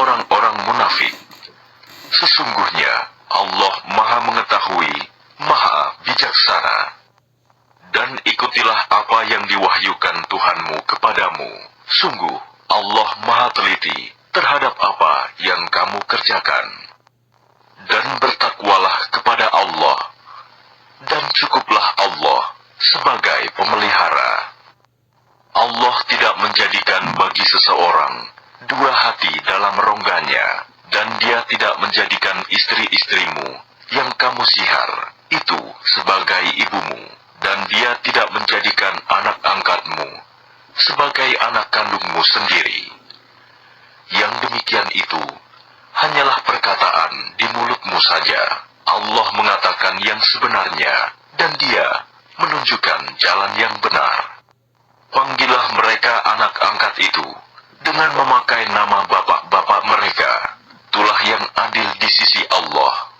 orang-orang munafik. Sesungguhnya Allah Maha Mengetahui, Maha Bijaksana. Dan ikutilah apa yang diwahyukan Tuhanmu kepadamu. Sungguh, Allah Maha Teliti terhadap apa yang kamu kerjakan. Dan bertakwalah kepada Allah. Dan cukuplah Allah sebagai pemelihara. Allah tidak menjadikan bagi seseorang dua hati dalam rongganya, dan Dia tidak menjadikan istri-istrimu yang kamu sihar itu sebagai ibumu, dan Dia tidak menjadikan anak angkatmu sebagai anak kandungmu sendiri. Yang demikian itu hanyalah perkataan di mulutmu saja. Allah mengatakan yang sebenarnya, dan Dia menunjukkan jalan yang benar. Panggillah mereka anak angkat itu dengan memakai nama bapak-bapak mereka. Itulah yang adil di sisi Allah.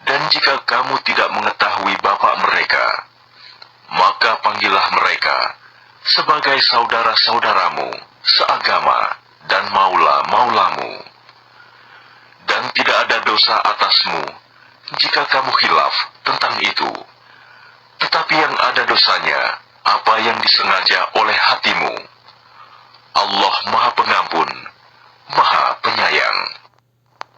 Dan jika kamu tidak mengetahui bapak mereka, maka panggillah mereka sebagai saudara-saudaramu seagama dan maula-maulamu. Dan tidak ada dosa atasmu jika kamu khilaf tentang itu. Tetapi yang ada dosanya apa yang disengaja oleh hatimu. Allah Maha Pengampun, Maha Penyayang.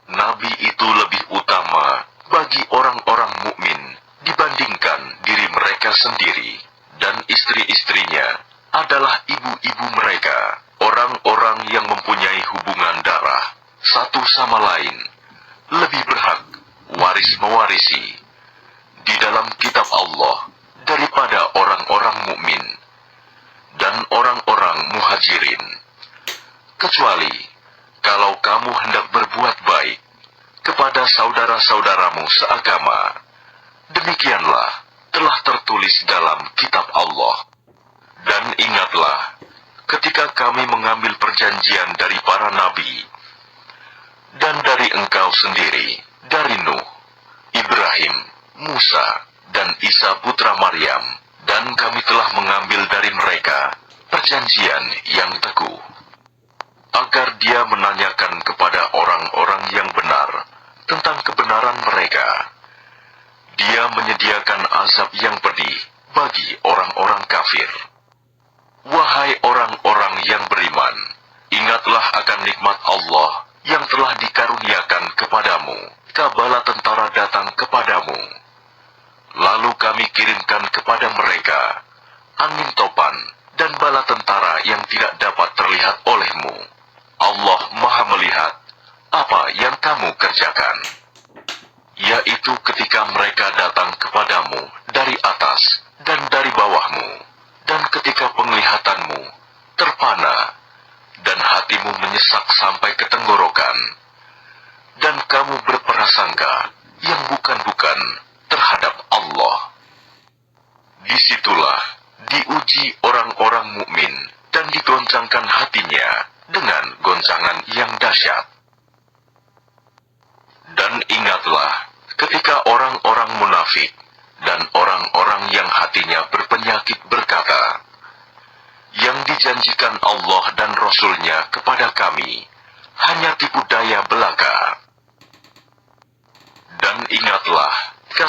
Nabi itu lebih utama bagi orang-orang mukmin dibandingkan diri mereka sendiri, dan istri-istrinya adalah ibu-ibu mereka, orang-orang yang mempunyai hubungan darah satu sama lain, lebih berhak waris mewarisi di dalam kitab Allah daripada orang-orang mukmin dan orang-orang muhajirin, kecuali kalau kamu hendak berbuat baik kepada saudara-saudaramu seagama. Demikianlah telah tertulis dalam kitab Allah. Dan ingatlah ketika kami mengambil perjanjian dari para nabi dan dari engkau sendiri, dari Nuh, Ibrahim, Musa, dan Isa putra Maryam, dan kami telah mengambil dari mereka perjanjian yang teguh, agar Dia menanyakan kepada orang-orang yang benar tentang kebenaran mereka. Dia menyediakan azab yang pedih bagi orang-orang kafir. Wahai orang-orang yang beriman, ingatlah akan nikmat Allah yang telah dikaruniakan kepadamu. Kabala tentara datang kepadamu, lalu kami kirimkan kepada mereka angin topan dan bala tentara yang tidak dapat terlihat olehmu. Allah Maha melihat apa yang kamu kerjakan, yaitu ketika mereka datang kepadamu dari atas dan dari bawahmu, dan ketika penglihatanmu terpana dan hatimu menyesak sampai ke tenggorokan, dan kamu berprasangka yang bukan-bukan terhadap Allah. Disitulah diuji orang-orang mukmin dan digoncangkan hatinya dengan goncangan yang dahsyat. Dan ingatlah ketika orang-orang munafik dan orang-orang yang hatinya berpenyakit berkata, yang dijanjikan Allah dan Rasul-Nya kepada kami hanya tipu daya belaka. Dan ingatlah,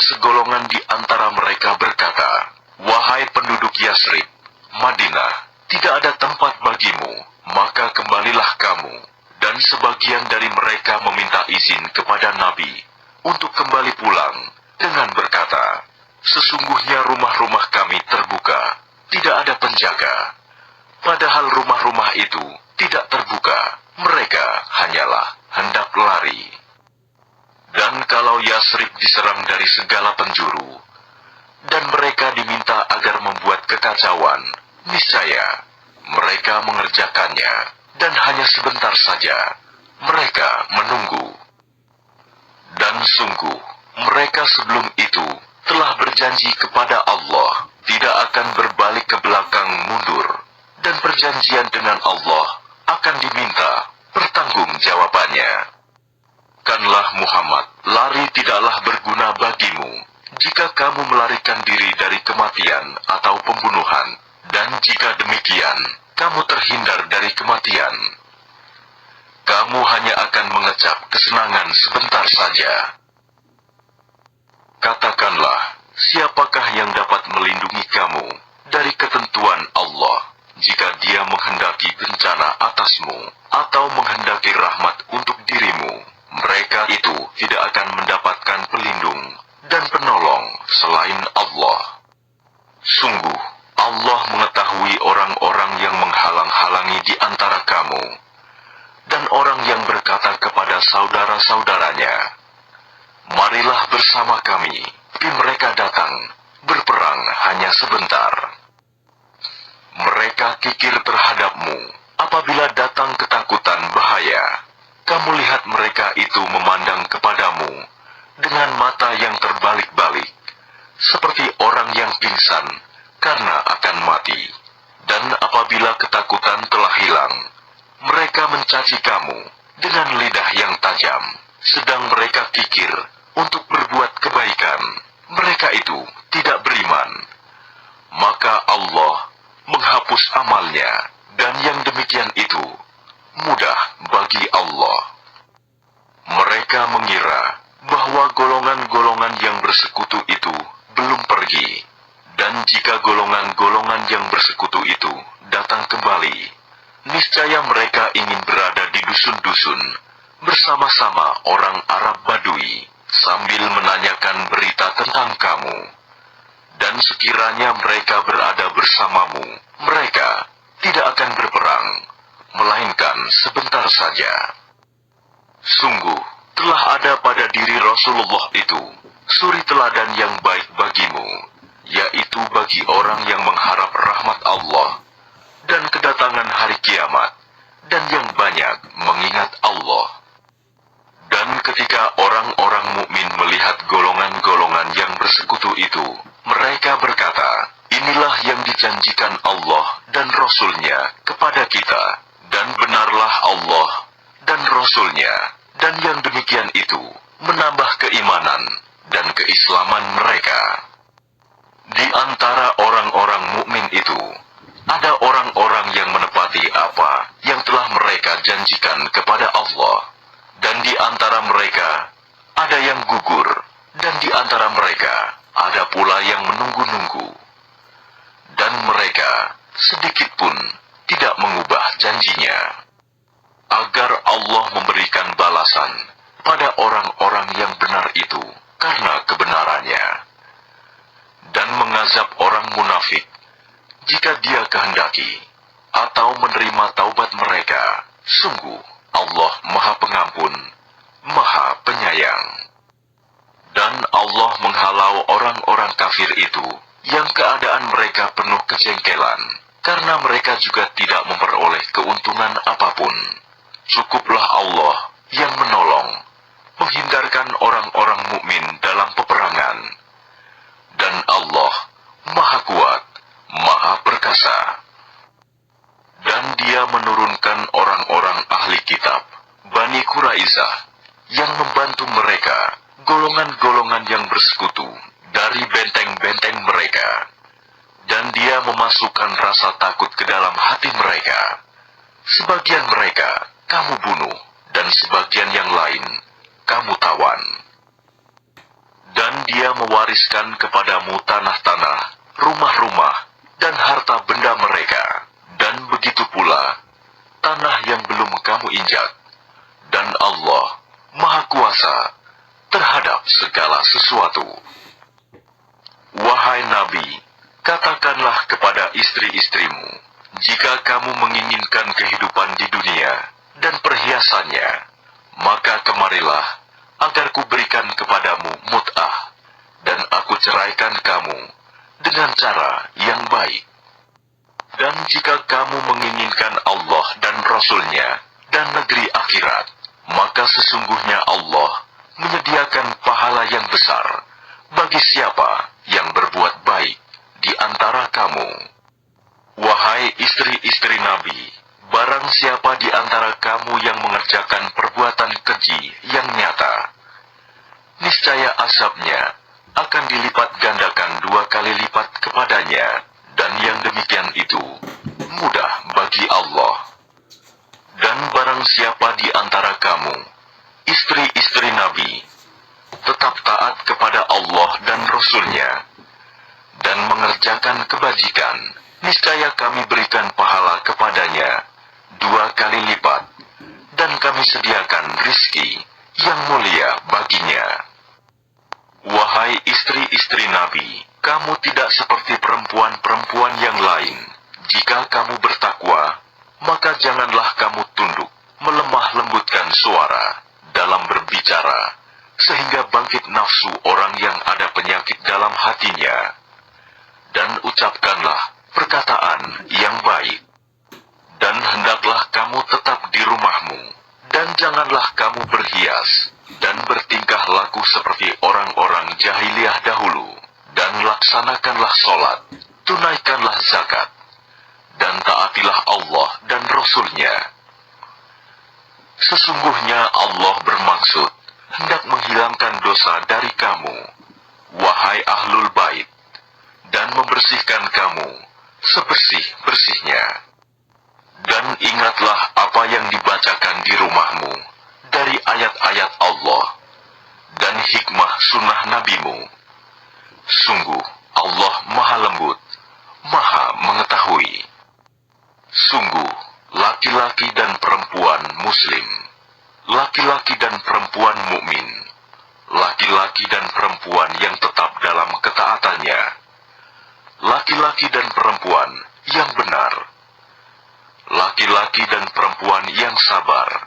segolongan di antara mereka berkata, wahai penduduk Yasrib, Madinah, tidak ada tempat bagimu, maka kembalilah kamu. Dan sebagian dari mereka meminta izin kepada Nabi untuk kembali pulang dengan berkata, sesungguhnya rumah-rumah kami terbuka, tidak ada penjaga. Padahal rumah-rumah itu tidak terbuka, mereka hanyalah hendak lari. Dan kalau Yasrib diserang dari segala penjuru, dan mereka diminta agar membuat kekacauan, niscaya mereka mengerjakannya, dan hanya sebentar saja mereka menunggu. Dan sungguh, mereka sebelum itu telah berjanji kepada Allah, tidak akan berbalik ke belakang mundur, dan perjanjian dengan Allah akan diminta pertanggungjawabannya. Katakanlah Muhammad, lari tidaklah berguna bagimu jika kamu melarikan diri dari kematian atau pembunuhan, dan jika demikian, kamu terhindar dari kematian. Kamu hanya mengacap kesenangan sebentar saja. Katakanlah, siapakah yang dapat melindungi kamu dari ketentuan Allah jika Dia menghendaki bencana atasmu atau menghendaki rahmat untuk dirimu? Mereka itu tidak akan mendapatkan pelindung dan penolong selain Allah. Sungguh, Allah mengetahui orang-orang yang menghalang-halangi di antara kamu dan orang yang berkata kepada saudara-saudaranya, "Marilah bersama kami," tapi mereka datang berperang hanya sebentar. Mereka kikir terhadapmu apabila datang ketakutan bahaya. Kamu lihat mereka itu memandang kepadamu dengan mata yang terbalik-balik, seperti orang yang pingsan karena akan mati. Dan apabila ketakutan telah hilang, mereka mencaci kamu dengan lidah yang tajam, sedang mereka kikir untuk berbuat kebaikan. Mereka itu tidak beriman. Maka Allah menghapus amalnya, dan yang demikian itu mudah bagi Allah. Mereka mengira bahwa golongan-golongan yang bersekutu itu belum pergi, dan jika golongan-golongan yang bersekutu itu datang kembali, niscaya mereka ingin berada di dusun-dusun bersama-sama orang Arab Badui sambil menanyakan berita tentang kamu. Dan sekiranya mereka berada bersamamu, mereka tidak akan berperang, melainkan sebentar saja. Sungguh, telah ada pada diri Rasulullah itu suri teladan yang baik bagimu, yaitu bagi orang yang mengharap rahmat Allah dan kedatangan hari kiamat, dan yang banyak mengingat Allah. Dan ketika orang-orang mukmin melihat golongan-golongan yang bersekutu itu, mereka berkata, "Inilah yang dijanjikan Allah dan Rasul-Nya kepada kita, dan benarlah Allah dan Rasul-Nya, dan yang demikian itu menambah keimanan dan keislaman mereka." Di antara orang-orang mukmin itu, ada orang-orang yang menepati apa yang telah mereka janjikan kepada Allah. Dan di antara mereka ada yang gugur, dan di antara mereka ada pula yang menunggu-nunggu. Dan mereka sedikit pun tidak mengubah janjinya, agar Allah memberikan balasan pada orang-orang yang benar itu karena kebenarannya, dan mengazab orang munafik jika Dia kehendaki, atau menerima taubat mereka. Sungguh, Allah Maha Pengampun, Maha Penyayang. Dan Allah menghalau orang-orang kafir itu yang keadaan mereka penuh kejengkelan, karena mereka juga tidak memperoleh keuntungan apapun. Cukuplah Allah yang menolong, menghindarkan orang-orang mukmin dalam peperangan. Dan Allah Maha Kuat, Maha Perkasa. Dan Dia menurunkan orang-orang ahli kitab, Bani Quraizah, yang membantu mereka, golongan-golongan yang bersekutu, dari benteng-benteng mereka. Dan Dia memasukkan rasa takut ke dalam hati mereka. Sebagian mereka kamu bunuh, dan sebagian yang lain kamu tawan. Dan Dia mewariskan kepadamu tanah-tanah, rumah-rumah, dan harta benda mereka. Dan begitu pula tanah yang belum kamu injak. Dan Allah Maha Kuasa terhadap segala sesuatu. Wahai Nabi, katakanlah kepada istri-istrimu, jika kamu menginginkan kehidupan di dunia dan perhiasannya, maka kemarilah agar kuberikan kepadamu mut'ah, dan aku ceraikan kamu dengan cara yang baik. Dan jika kamu menginginkan Allah dan Rasul-Nya dan negeri akhirat, maka sesungguhnya Allah menyediakan pahala yang besar bagi siapa yang berbuat baik di antara kamu. Wahai istri-istri Nabi, barang siapa di antara kamu yang mengerjakan perbuatan keji yang nyata, niscaya azabnya akan dilipat gandakan 2 kali lipat kepadanya. Dan yang demikian itu mudah bagi Allah. Dan barang siapa di antara kamu Allah dan Rasul-Nya, dan mengerjakan kebajikan, niscaya kami berikan pahala kepadanya 2 kali lipat, dan kami sediakan rizki yang mulia baginya. Wahai istri-istri Nabi, kamu tidak seperti perempuan-perempuan yang lain. Jika kamu bertakwa, maka janganlah kamu tunduk, melemah lembutkan suara dalam berbicara, sehingga bangkit nafsu orang yang ada penyakit dalam hatinya. Dan ucapkanlah perkataan yang baik. Dan hendaklah kamu tetap di rumahmu, dan janganlah kamu berhias, dan bertingkah laku seperti orang-orang jahiliyah dahulu, dan laksanakanlah sholat, tunaikanlah zakat, dan taatilah Allah dan Rasul-Nya. Sesungguhnya Allah bermaksud hendak menghilangkan dosa dari kamu, wahai ahlul bait, dan membersihkan kamu sebersih-bersihnya. Dan ingatlah apa yang dibacakan di rumahmu dari ayat-ayat Allah dan hikmah sunnah nabimu. Sungguh Allah maha lembut, maha mengetahui. Sungguh laki-laki dan perempuan muslim, laki-laki dan perempuan mukmin, laki-laki dan perempuan yang tetap dalam ketaatannya, laki-laki dan perempuan yang benar, laki-laki dan perempuan yang sabar,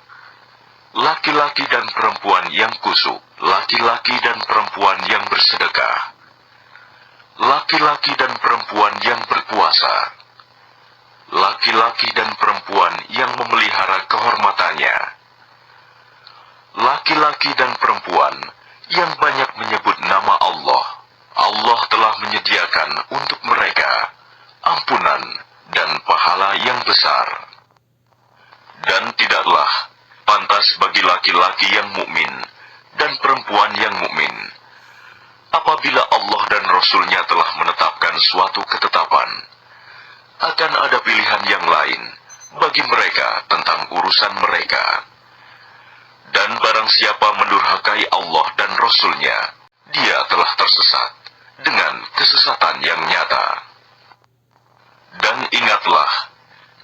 laki-laki dan perempuan yang kusuk, laki-laki dan perempuan yang bersedekah, laki-laki dan perempuan yang berpuasa, laki-laki dan perempuan yang memelihara kehormatannya, laki-laki dan perempuan yang banyak menyebut nama Allah. Allah telah menyediakan untuk mereka ampunan dan pahala yang besar. Dan tidaklah pantas bagi laki-laki yang mukmin dan perempuan yang mukmin, apabila Allah dan Rasul-Nya telah menetapkan suatu ketetapan, akan ada pilihan yang lain bagi mereka tentang urusan mereka. Dan barang siapa mendurhakai Allah dan Rasul-Nya, dia telah tersesat dengan kesesatan yang nyata. Dan ingatlah,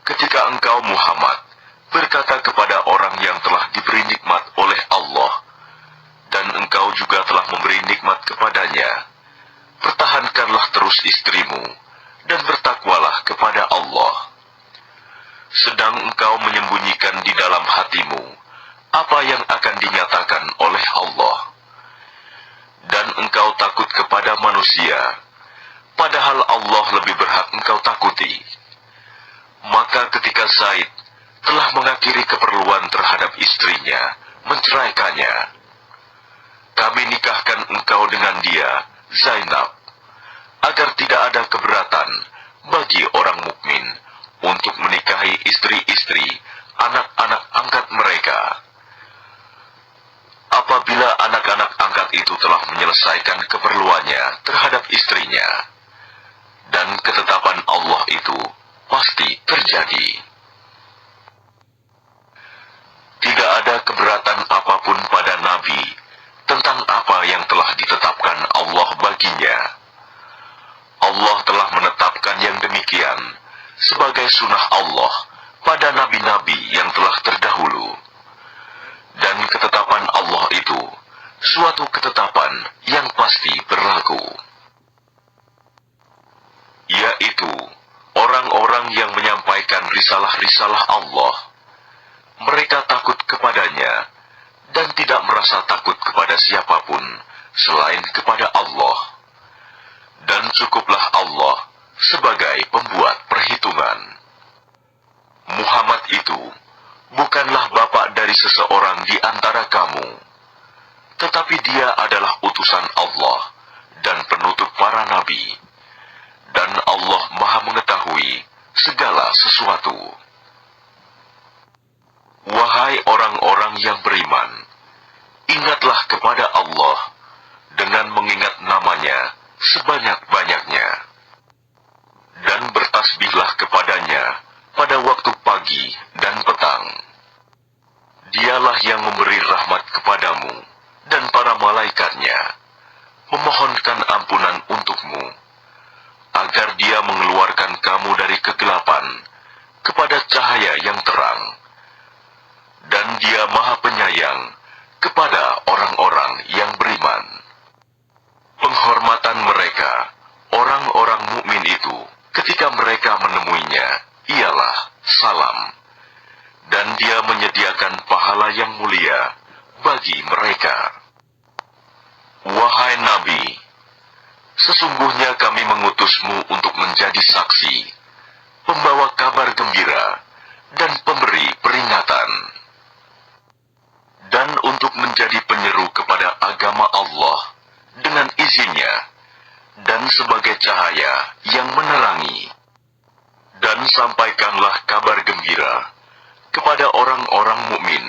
ketika engkau Muhammad berkata kepada orang yang telah diberi nikmat oleh Allah, dan engkau juga telah memberi nikmat kepadanya, pertahankanlah terus istrimu, dan bertakwalah kepada Allah. Sedang engkau menyembunyikan di dalam hatimu apa yang akan dinyatakan oleh Allah, dan engkau takut kepada manusia, padahal Allah lebih berhak engkau takuti. Maka ketika Zaid telah mengakhiri keperluan terhadap istrinya, menceraikannya, kami nikahkan engkau dengan dia, Zainab, agar tidak ada keberatan bagi orang mukmin untuk menikahi istri-istri anak-anak angkat mereka, apabila anak-anak angkat itu telah menyelesaikan keperluannya terhadap istrinya. Dan ketetapan Allah itu pasti terjadi. Tidak ada keberatan apapun pada Nabi tentang apa yang telah ditetapkan Allah baginya. Allah telah menetapkan yang demikian sebagai sunnah Allah pada nabi-nabi yang telah terdahulu. Dan ketetapan Allah itu suatu ketetapan yang pasti berlaku, yaitu orang-orang yang menyampaikan risalah-risalah Allah. Mereka takut kepadanya dan tidak merasa takut kepada siapapun selain kepada Allah. Dan cukuplah Allah sebagai pembuat perhitungan. Muhammad itu bukanlah bapak dari seseorang di antara kamu, tetapi dia adalah utusan Allah dan penutup para nabi. Dan Allah Maha mengetahui segala sesuatu. Wahai orang-orang yang beriman, ingatlah kepada Allah dengan mengingat namanya sebanyak-banyaknya, dan bertasbihlah kepadanya pada waktu pagi dan petang. Dialah yang memberi rahmat kepadamu dan para malaikatnya, memohonkan ampunan untukmu, agar Dia mengeluarkan kamu dari kegelapan kepada cahaya yang terang, dan Dia Maha Penyayang kepada orang-orang yang beriman. Penghormatan mereka, orang-orang mukmin itu, ketika mereka menemuinya, ialah salam, dan Dia menyediakan pahala yang mulia bagi mereka. Wahai Nabi, sesungguhnya kami mengutusmu untuk menjadi saksi, pembawa kabar gembira, dan pemberi peringatan, dan untuk menjadi penyeru kepada agama Allah dengan izinnya, dan sebagai cahaya yang menerangi. Dan sampaikanlah kabar gembira kepada orang-orang mukmin,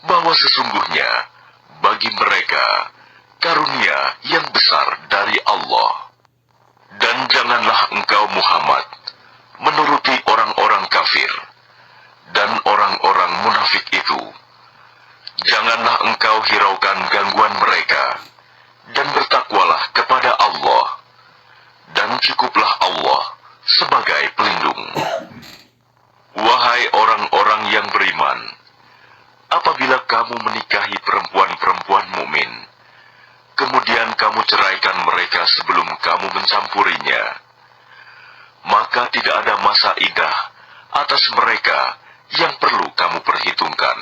bahwa sesungguhnya bagi mereka karunia yang besar dari Allah. Dan janganlah engkau Muhammad menuruti orang-orang kafir dan orang-orang munafik itu. Janganlah engkau hiraukan gangguan mereka, dan bertakwalah kepada Allah, dan cukuplah Allah sebagai pelindung. Wahai orang-orang yang beriman, apabila kamu menikahi perempuan-perempuan mukmin, kemudian kamu ceraikan mereka sebelum kamu mencampurinya, maka tidak ada masa iddah atas mereka yang perlu kamu perhitungkan.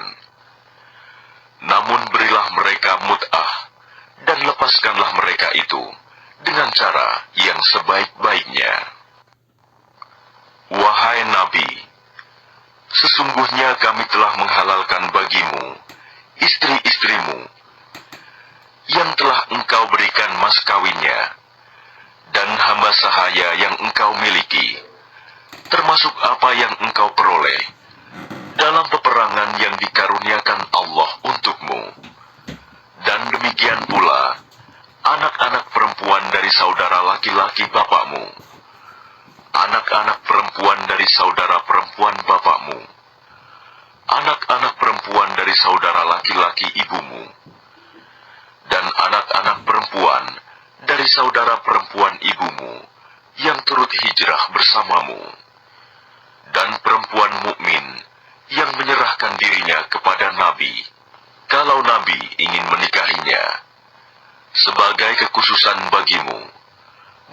Namun berilah mereka mut'ah, dan lepaskanlah mereka itu dengan cara yang sebaik-baiknya. Wahai Nabi, sesungguhnya kami telah menghalalkan bagimu istri-istrimu yang telah engkau berikan mas kawinnya, dan hamba sahaya yang engkau miliki, termasuk apa yang engkau peroleh dalam peperangan yang dikaruniakan Allah untukmu. Dan demikian pula anak-anak perempuan dari saudara laki-laki bapakmu, anak-anak perempuan dari saudara perempuan bapakmu, anak-anak perempuan dari saudara laki-laki ibumu, dan anak-anak perempuan dari saudara perempuan ibumu yang turut hijrah bersamamu, dan perempuan mukmin yang menyerahkan dirinya kepada Nabi, kalau Nabi ingin menikahinya, sebagai kekhususan bagimu,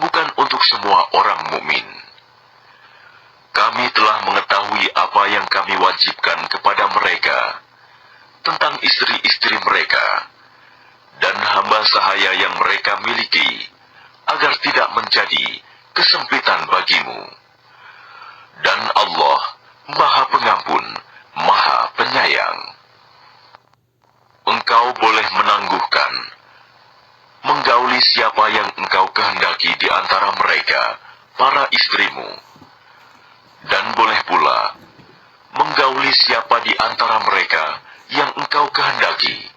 bukan untuk semua orang mukmin. Kami telah mengetahui apa yang kami wajibkan kepada mereka tentang istri-istri mereka dan hamba sahaya yang mereka miliki, agar tidak menjadi kesempitan bagimu. Dan Allah Maha Pengampun, Maha Penyayang. Engkau boleh menangguhkan, menggauli siapa yang engkau kehendaki di antara mereka, para istrimu, dan boleh pula menggauli siapa di antara mereka yang engkau kehendaki.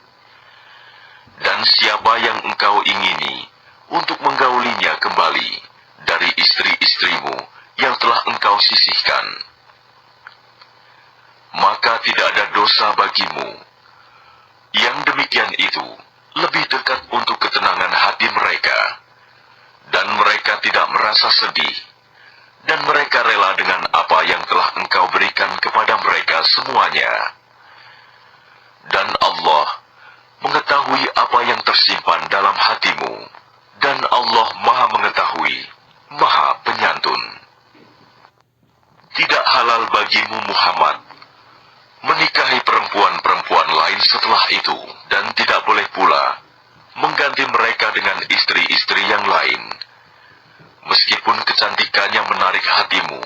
Dan siapa yang engkau ingini untuk menggaulinya kembali dari istri-istrimu yang telah engkau sisihkan, maka tidak ada dosa bagimu. Yang demikian itu lebih dekat untuk ketenangan hati mereka, dan mereka tidak merasa sedih, dan mereka rela dengan apa yang telah engkau berikan kepada mereka semuanya. Dan Allah mengetahui apa yang tersimpan dalam hatimu, dan Allah Maha Mengetahui, Maha Penyantun. Tidak halal bagimu Muhammad menikahi perempuan-perempuan lain setelah itu, dan tidak boleh pula mengganti mereka dengan istri-istri yang lain, meskipun kecantikannya menarik hatimu,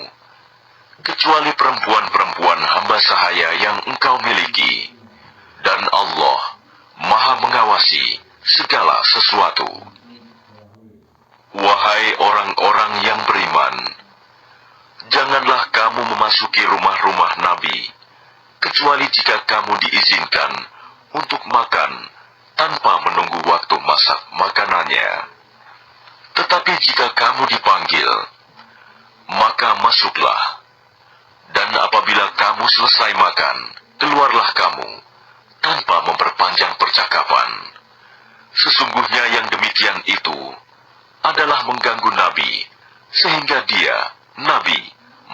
kecuali perempuan-perempuan hamba sahaya yang engkau miliki, dan Allah Maha mengawasi segala sesuatu. Wahai orang-orang yang beriman, janganlah kamu memasuki rumah-rumah Nabi, kecuali jika kamu diizinkan untuk makan tanpa menunggu waktu masak makanannya. Tetapi jika kamu dipanggil, maka masuklah, dan apabila kamu selesai makan, keluarlah kamu tanpa memperpanjang percakapan. Sesungguhnya yang demikian itu adalah mengganggu Nabi, sehingga dia, Nabi,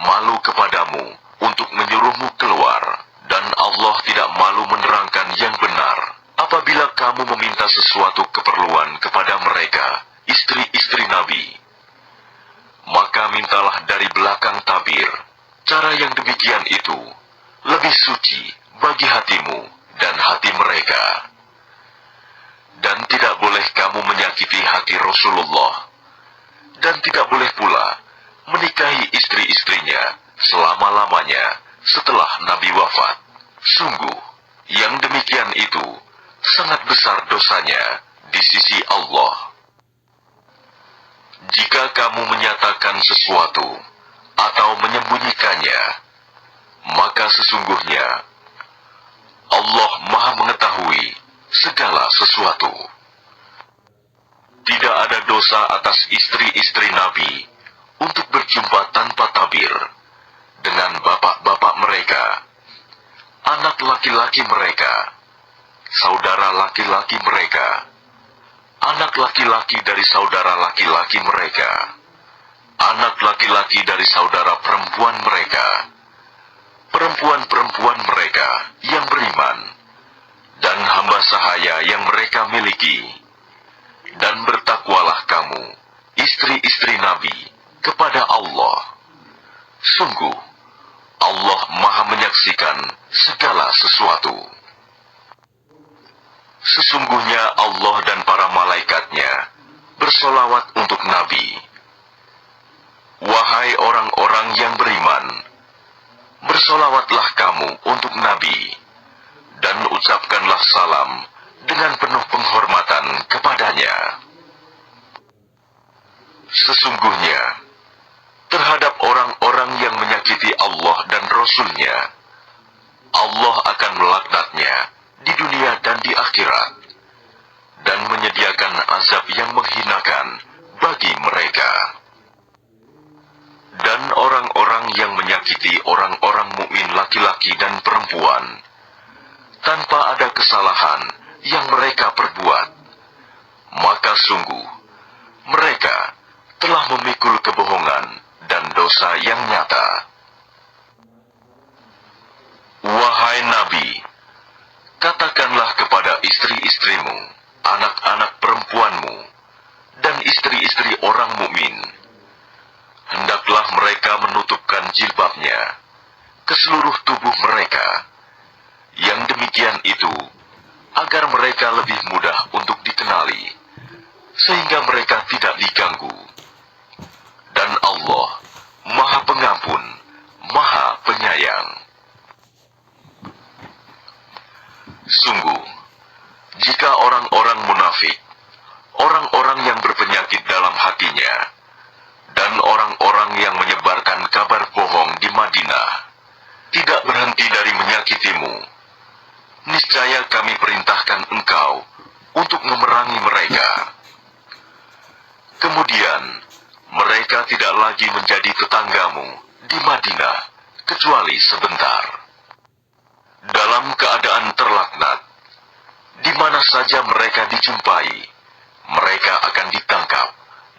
malu kepadamu untuk menyuruhmu keluar, dan Allah tidak malu menerangkan yang benar. Apabila kamu meminta sesuatu keperluan kepada mereka, istri-istri Nabi, maka mintalah dari belakang tabir. Cara yang demikian itu lebih suci bagi hatimu dan hati mereka. Dan tidak boleh kamu menyakiti hati Rasulullah, dan tidak boleh pula menikahi istri-istrinya selama-lamanya setelah Nabi wafat. Sungguh, yang demikian itu sangat besar dosanya di sisi Allah. Jika kamu menyatakan sesuatu atau menyembunyikannya, maka sesungguhnya Allah Maha mengetahui segala sesuatu. Tidak ada dosa atas istri-istri Nabi untuk berjumpa tanpa tabir dengan bapak-bapak mereka, anak laki-laki mereka, saudara laki-laki mereka, anak laki-laki dari saudara laki-laki mereka, anak laki-laki dari saudara perempuan mereka, perempuan-perempuan mereka yang beriman, dan hamba sahaya yang mereka miliki. Dan bertakwalah kamu, istri-istri Nabi, kepada Allah. Sungguh, Allah Maha menyaksikan segala sesuatu. Sesungguhnya Allah dan para malaikatnya bersolawat untuk Nabi. Wahai orang-orang yang beriman, bersolawatlah kamu untuk Nabi, dan ucapkanlah salam dengan penuh penghormatan kepadanya. Sesungguhnya, terhadap orang-orang yang menyakiti Allah dan Rasul-Nya, Allah akan melaknatnya di dunia dan di akhirat, dan menyediakan azab yang menghinakan bagi mereka. Dan orang-orang yang menyakiti orang-orang mukmin laki-laki dan perempuan, tanpa ada kesalahan yang mereka perbuat, maka sungguh mereka telah memikul kebohongan dan dosa yang nyata. Wahai Nabi, katakanlah kepada istri-istrimu, anak-anak perempuanmu, dan istri-istri orang mukmin, hendaklah mereka menutupkan jilbabnya ke seluruh tubuh mereka. Yang demikian itu agar mereka lebih mudah untuk dikenali, sehingga mereka tidak diganggu. Dan Allah Maha Pengampun, Maha Penyayang. Sungguh, jika orang-orang munafik, orang-orang yang berpenyakit dalam hatinya, dan orang-orang yang menyebarkan kabar bohong di Madinah, tidak berhenti dari menyakitimu, niscaya kami perintahkan engkau untuk memerangi mereka. Kemudian, mereka tidak lagi menjadi tetanggamu di Madinah, kecuali sebentar. Dalam keadaan terlaknat, di mana saja mereka dijumpai, mereka akan ditangkap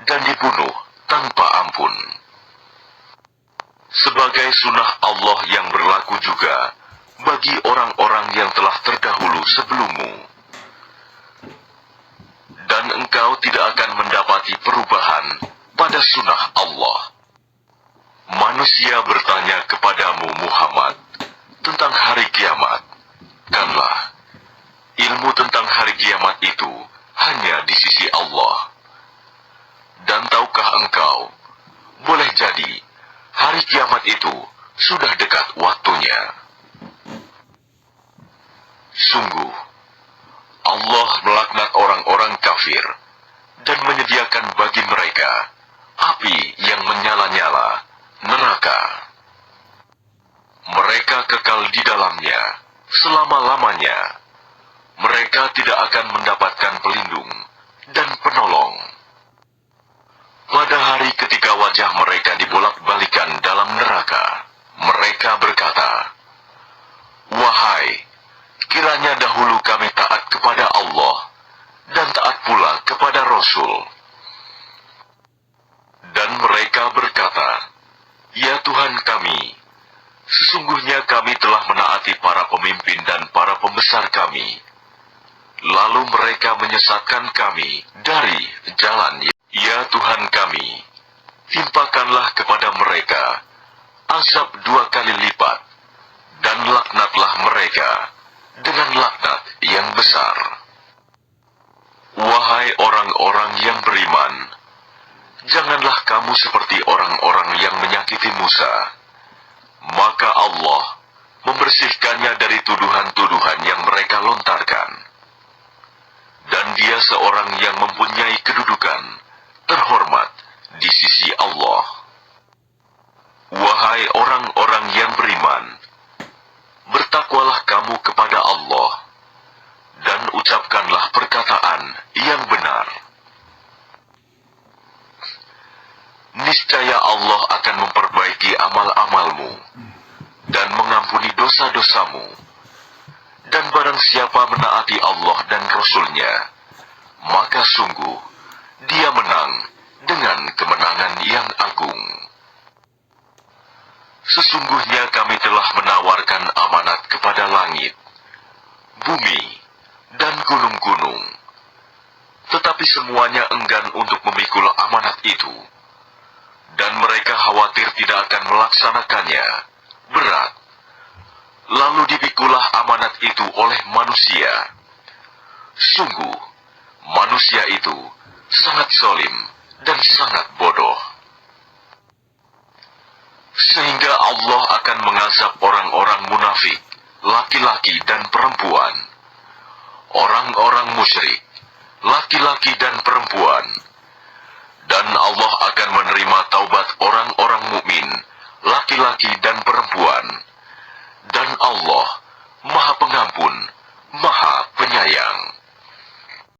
dan dibunuh tanpa ampun. Sebagai sunnah Allah yang berlaku juga bagi orang-orang yang telah terdahulu sebelummu. Dan engkau tidak akan mendapati perubahan pada sunnah Allah. Manusia bertanya kepadamu Muhammad tentang hari kiamat. Kanlah, ilmu tentang hari kiamat itu hanya di sisi Allah. Dan tahukah engkau, boleh jadi hari kiamat itu sudah dekat waktunya. Sungguh, Allah melaknat orang-orang kafir dan menyediakan bagi mereka api yang menyala-nyala, neraka. Mereka kekal di dalamnya selama-lamanya. Mereka tidak akan mendapatkan pelindung dan penolong. Pada hari ketika wajah mereka dibolak-balikan dalam neraka, mereka berkata, "Wahai, kiranya dahulu kami taat kepada Allah dan taat pula kepada Rasul. lalu mereka menyesatkan kami dari jalan. Ya Tuhan kami, timpakanlah kepada mereka azab 2 kali lipat, dan laknatlah mereka dengan laknat yang besar. Wahai orang-orang yang beriman, janganlah kamu seperti orang-orang yang menyakiti Musa. Maka Allah membersihkannya dari tuduhan-tuduhan yang mereka lontarkan. Dan dia seorang yang mempunyai kedudukan terhormat di sisi Allah. Wahai orang-orang yang beriman, bertakwalah kamu kepada Allah, dan ucapkanlah perkataan yang benar. Niscaya Allah akan memperbaiki amal-amalmu, dan mengampuni dosa-dosamu. Dan barang siapa menaati Allah dan Rasul-Nya, maka sungguh dia menang dengan kemenangan yang agung. Sesungguhnya kami telah menawarkan amanat kepada langit, bumi, dan gunung-gunung. Tetapi semuanya enggan untuk memikul amanat itu, dan mereka khawatir tidak akan melaksanakannya. Berat. Lalu dipikulah amanat itu oleh manusia. Sungguh, manusia itu sangat zalim dan sangat bodoh. Sehingga Allah akan mengazab orang-orang munafik, laki-laki dan perempuan, orang-orang musyrik, laki-laki dan perempuan, dan Allah akan menerima taubat orang-orang mukmin, laki-laki dan perempuan, dan Allah Maha Pengampun, Maha Penyayang.